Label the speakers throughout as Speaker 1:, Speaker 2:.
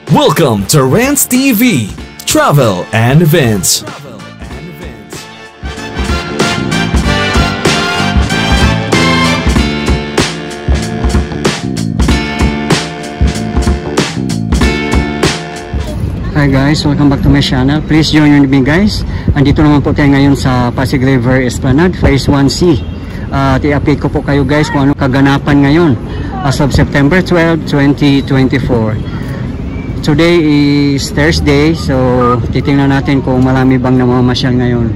Speaker 1: Welcome to Rants TV, Travel and Events.
Speaker 2: Hi guys, welcome back to my channel. Please join me guys. Andito naman po tayo ngayon sa Pasig River Esplanade, Phase 1C. At i-update ko po kayo guys kung ano kaganapan ngayon as of September 12, 2024. Today is Thursday, so titingnan natin kung marami bang namamasyal ngayon.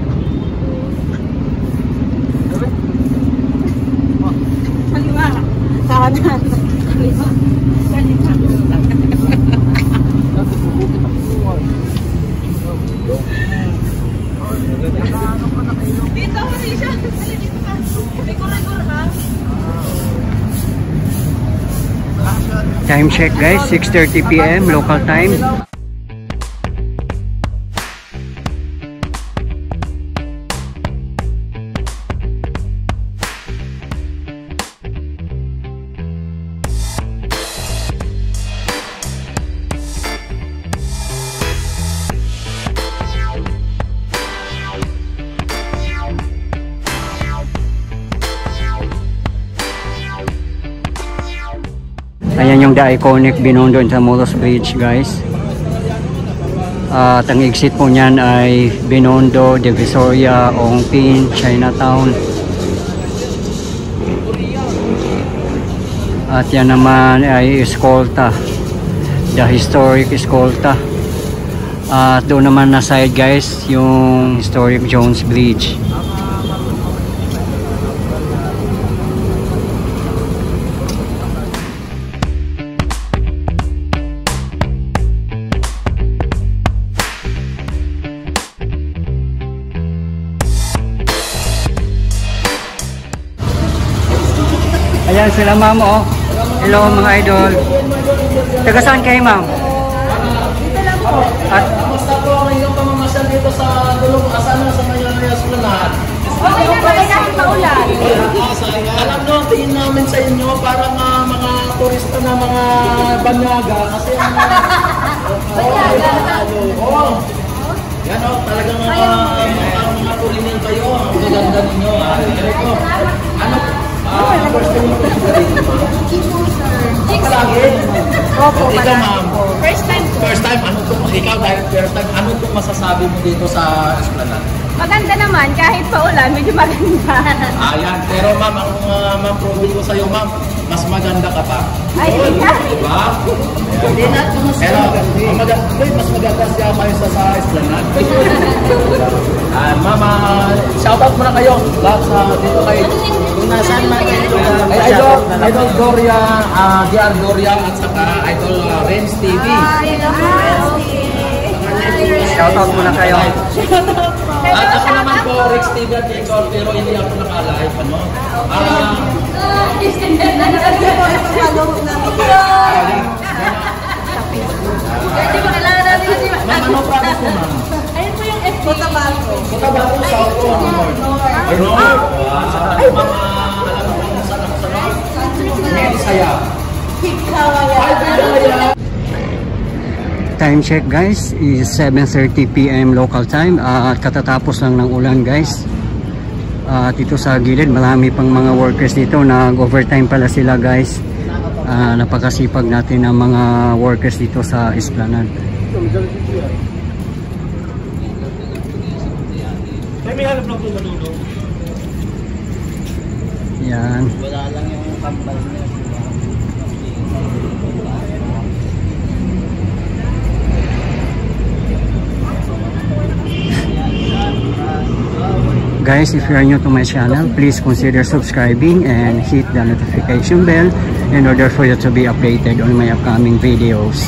Speaker 2: Time check guys, 6:30 PM local time. Ayan yung The Iconic Binondo Intramuros Bridge guys. At ang exit po niyan ay Binondo, Divisoria, Ongpin, Chinatown. At yan naman ay Escolta, the historic Escolta. At doon naman na side guys yung historic Jones Bridge. Ayan sila ma'am oh. Hello mga idol. Taga saan kayo ma'am?
Speaker 3: Dito lang po.
Speaker 2: At
Speaker 4: basta po ang inyong pamamasyal dito sa Dulong Asana sa Mayayas Esplanade.
Speaker 3: Okay na kami kahit maulan.
Speaker 4: Alam nyo, tingin namin sa inyo para mga turista na mga banyaga kasi yan o, talagang mga turinil kayo. Ang gaganda ninyo. First time mo ito dito ba? Palagi?
Speaker 3: Opo,
Speaker 4: Ikaw ma'am?
Speaker 3: First time po.
Speaker 4: First time, ikaw dahil first time, ano itong masasabi mo dito sa Esplanade?
Speaker 3: Maganda naman, kahit paulan, medyo maganda.
Speaker 4: Ayan, pero ma'am, ang ma-prove ko sa'yo ma'am, mas maganda ka pa.
Speaker 3: Ay,
Speaker 4: diba?
Speaker 3: Hindi na ito mas
Speaker 4: Pero, mas maganda siya kayo sa Esplanade. Ma'am, shoutout muna kayo. Lahat sa dito kayo.
Speaker 3: Kung nasaan man kayo.
Speaker 4: Idol Doria, DR Doria, at saka Idol Rants TV.
Speaker 2: shoutout muna kayo.
Speaker 4: At ako naman po, Rex TV at Ecor, pero hindi ako naka-live, ano? Ma'am, ano promise mo, ma'am?
Speaker 3: Ayun po yung FB. Cotabato.
Speaker 4: Cotabato, South po. Ay, no? Ay, ma'am, alam mo kung saan ako sa North? Saya.
Speaker 2: Time check guys is 7:30 PM local time. Katatapos lang ng ulan guys. Dito sa gilid marami pang mga workers dito. Nag-overtime pala sila guys. Napakasipag natin ng mga workers dito sa Esplanade. Yan.
Speaker 4: Wala lang yung kambal niya.
Speaker 2: Guys, if you are new to my channel, please consider subscribing and hit the notification bell in order for you to be updated on my upcoming videos.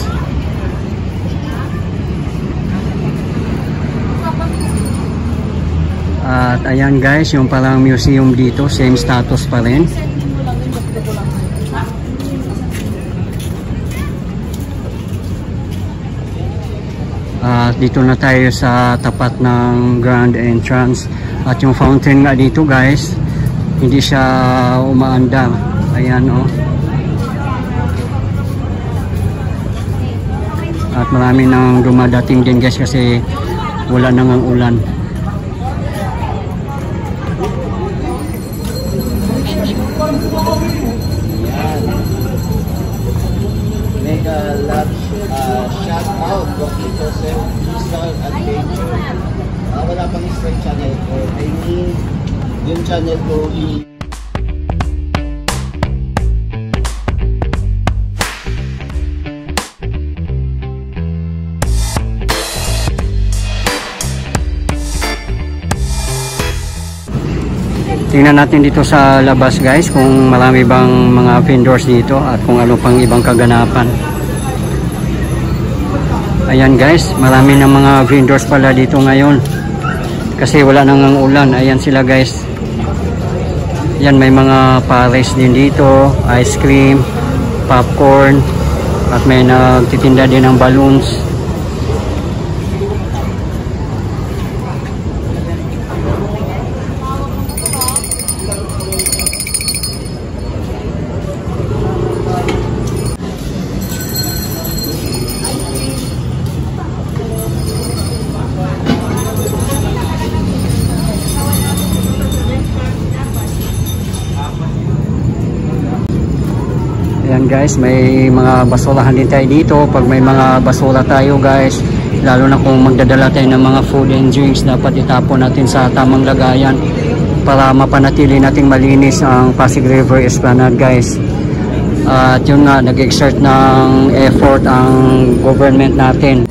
Speaker 2: At ayan guys, yung palang museum dito, same status pa rin. Dito na tayo sa tapat ng grand entrance. At yung fountain nga dito guys, hindi siya umaandar. Ayan oh. At marami nang dumadating din guys kasi wala nang ang ulan.
Speaker 4: Mega love shout out Bokito Sir Rizal Adventure. Wala pang straight channel ko. I mean, yung channel ko
Speaker 2: Tingnan natin dito sa labas guys kung marami bang mga vendors dito at kung ano pang ibang kaganapan. Ayan guys, marami ng mga vendors pala dito ngayon kasi wala nang ang ulan. Ayan sila guys. Yan, may mga pares din dito, ice cream, popcorn, at may nagtitinda din ng balloons. Ayan guys, may mga basurahan din tayo dito. Pag may mga basura tayo guys, lalo na kung magdadala tayo ng mga food and drinks, dapat itapon natin sa tamang lagayan para mapanatili nating malinis ang Pasig River Esplanade guys. At yun nga, nag-exert ng effort ang government natin.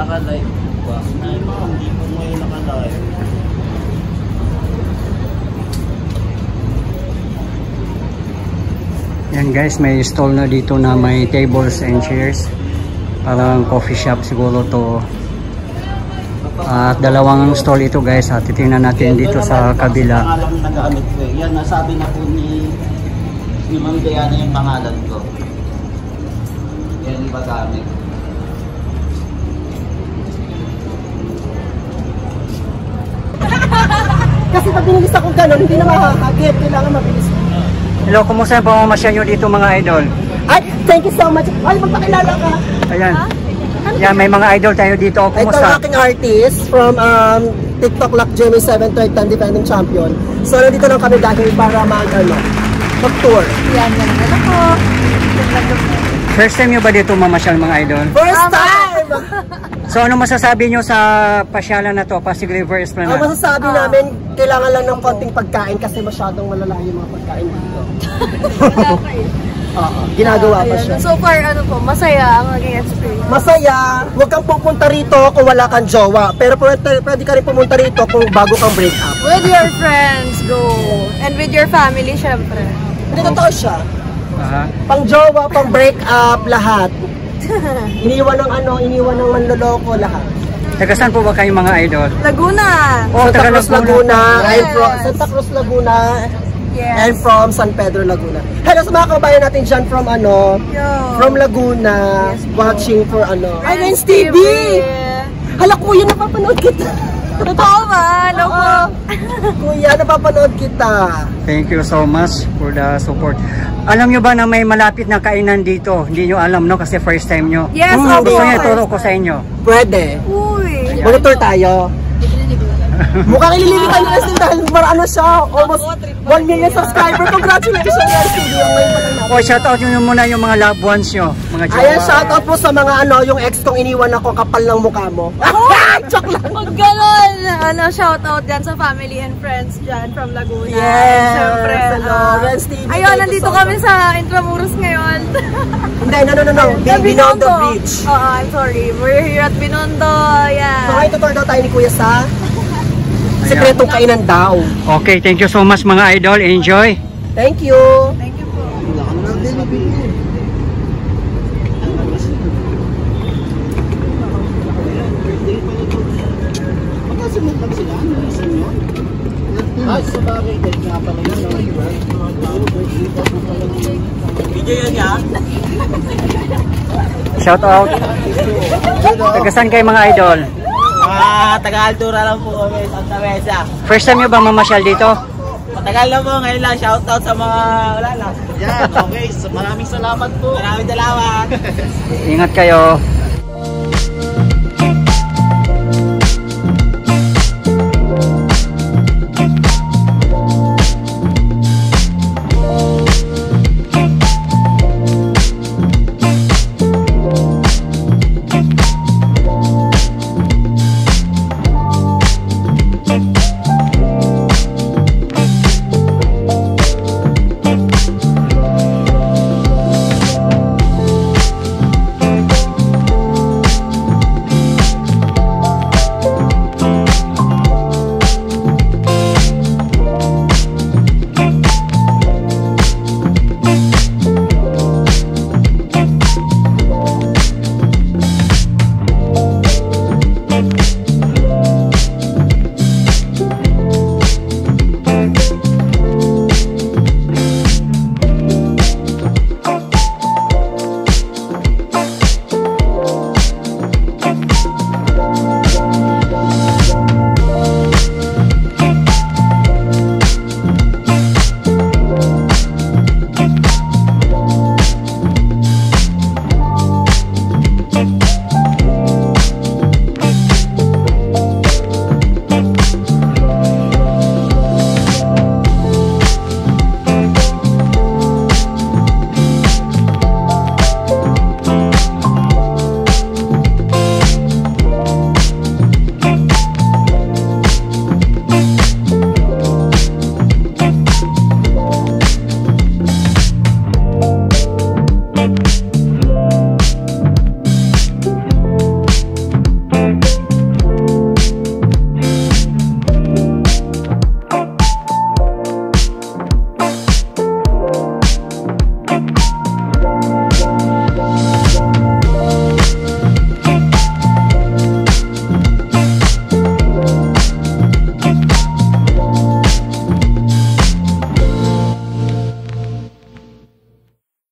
Speaker 4: naka-live ba? Ay, hindi ko ngayon naka-live.
Speaker 2: Yan guys, may stall na dito na may tables and chairs. Parang coffee shop siguro to. At dalawang stall ito guys. At titingnan natin dito sa kabila.
Speaker 4: Pangalan na nagamit ko eh. Yan, nasabi na po ni Ma'am Diana yung pangalan ko. Yan iba gamit.
Speaker 5: Kasi pag binilis ako gano'n, hindi na makakagit. Kailangan mabilis.
Speaker 2: Hello, kumusta ang pamamasya nyo dito mga idol?
Speaker 5: Ay, thank you so much. Ay, magpakilala ka.
Speaker 2: Ayan. Yan, may mga idol tayo dito.
Speaker 5: Ito ang
Speaker 2: Kumusta?
Speaker 5: aking artist from TikTok Lock Jimmy 7 third time defending champion. So, nandito lang kami dahil para mag-tour.
Speaker 3: Yan ako.
Speaker 2: First time nyo ba dito mamasyal mga idol?
Speaker 5: First time!
Speaker 2: So ano masasabi nyo sa pasyalan na to, Pasig River
Speaker 5: Ang
Speaker 2: Esplanade?
Speaker 5: masasabi namin, kailangan lang ng konting pagkain kasi masyadong malalayo yung mga pagkain dito. Ginagawa pa siya.
Speaker 3: So far, ano po, masaya ang naging experience.
Speaker 5: Masaya, huwag kang pupunta rito kung wala kang jowa. Pero pwede ka rin pumunta rito kung bago kang break up.
Speaker 3: With your friends, go. And with your family, syempre.
Speaker 5: Hindi totoo siya.
Speaker 2: Aha.
Speaker 5: Pang jowa, pang break up, lahat. Iniwan ng manloloko lahat.
Speaker 2: Taga saan po ba kayo mga idol?
Speaker 3: Laguna.
Speaker 2: Oh,
Speaker 5: Santa
Speaker 2: taga
Speaker 5: Cruz, Laguna.
Speaker 3: Yes.
Speaker 5: I'm from Santa Cruz, Laguna.
Speaker 3: Yes.
Speaker 5: And from San Pedro, Laguna. Hello sa mga kabayan natin dyan from from Laguna.
Speaker 3: Yes,
Speaker 5: watching for
Speaker 3: Friends
Speaker 5: TV! Hala kuya, napapanood kita.
Speaker 3: Totoo ba? Hello po.
Speaker 5: Kuya, napapanood kita.
Speaker 2: Thank you so much for the support. Alam nyo ba na may malapit na kainan dito? Hindi nyo alam, no? Kasi first time nyo.
Speaker 3: Yes,
Speaker 5: Mm,
Speaker 3: opo.
Speaker 2: Gusto nyo ituro ko sa inyo.
Speaker 5: Pwede.
Speaker 3: Uy.
Speaker 5: Mag-tour tayo. Mukhang ililimutan nyo na dahil marano siya. Almost 1 million subscriber. Congratulations, RCD.
Speaker 2: O, shoutout nyo muna yung mga loved ones nyo. Mga jowa.
Speaker 5: Ayan, shoutout po sa mga yung ex kong iniwan ako, kapal ng mukha mo. Joke lang.
Speaker 3: Huwag ganon. Shout out dyan sa family and friends dyan from Laguna.
Speaker 5: Yes.
Speaker 3: Siyempre.
Speaker 5: Hello, Renz TV.
Speaker 3: Ayun,
Speaker 5: Thank you
Speaker 3: nandito
Speaker 5: so
Speaker 3: kami
Speaker 5: much.
Speaker 3: sa Intramuros ngayon.
Speaker 5: Hindi, no. Beyond the bridge.
Speaker 3: I'm sorry. We're here at Binondo. Yeah.
Speaker 5: So, ngayon tutor daw tayo ni Kuya sa sekretong kainan daw.
Speaker 2: Okay, thank you so much mga idol. Enjoy.
Speaker 5: Thank you.
Speaker 3: Thank you po.
Speaker 4: Hindi nabigyan. Birthday pa nito. Magkasunod lang sila. Nalisan yun. Sa bagay, dahil nga pala yun. Birthday pa po pala yun. Video yun niya.
Speaker 2: Shout out. Tagasan kayo mga idol?
Speaker 4: Taga-Altura lang po kami, Santa Mesa.
Speaker 2: First time nyo ba mamasyal dito?
Speaker 4: Matagal na po, ngayon lang. Shout out sa mga wala lang. Yan, okay. Maraming salamat po. Maraming salamat.
Speaker 2: Ingat kayo.